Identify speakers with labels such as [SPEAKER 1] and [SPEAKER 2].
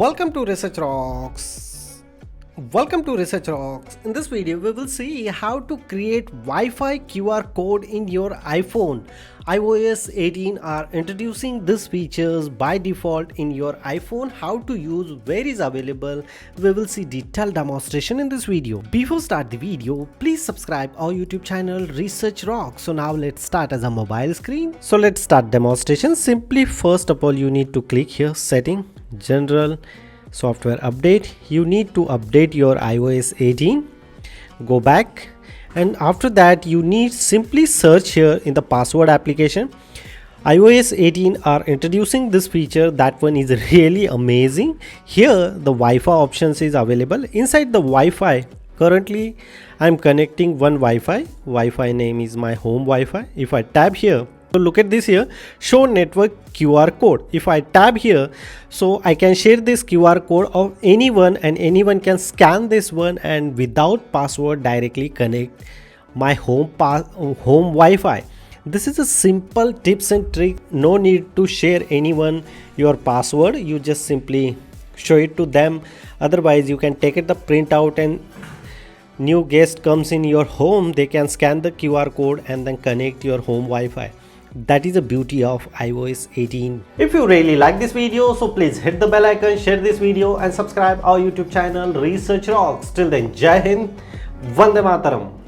[SPEAKER 1] Welcome to Research Rocks. Welcome to Research Rocks. In this video, we will see how to create Wi-Fi QR code in your iPhone. iOS 18 are introducing these features by default in your iPhone. How to use, where is available. We will see detailed demonstration in this video. Before start the video, please subscribe our YouTube channel Research Rocks. So now let's start as a mobile screen. So let's start demonstration. Simply first of all, you need to click here setting, general, software update. You need to update your iOS 18. Go back, and after that you need simply search here in the password application. iOS 18 are introducing this feature. That one is really amazing. Here the Wi-Fi options is available. Inside the Wi-Fi, currently I'm connecting one Wi-Fi name is my home Wi-Fi. If I tap here, so look at this here, show network QR code. If I tab here, so I can share this QR code of anyone, and anyone can scan this one and without password directly connect my home Wi-Fi. This is a simple tips and trick. No need to share anyone your password. You just simply show it to them. Otherwise you can take it the printout, and new guest comes in your home, they can scan the QR code and then connect your home Wi-Fi. That is the beauty of iOS 18. If you really like this video, so please hit the bell icon, share this video and subscribe our YouTube channel Research Rocks. Till then, Jai Hind, Vande Mataram.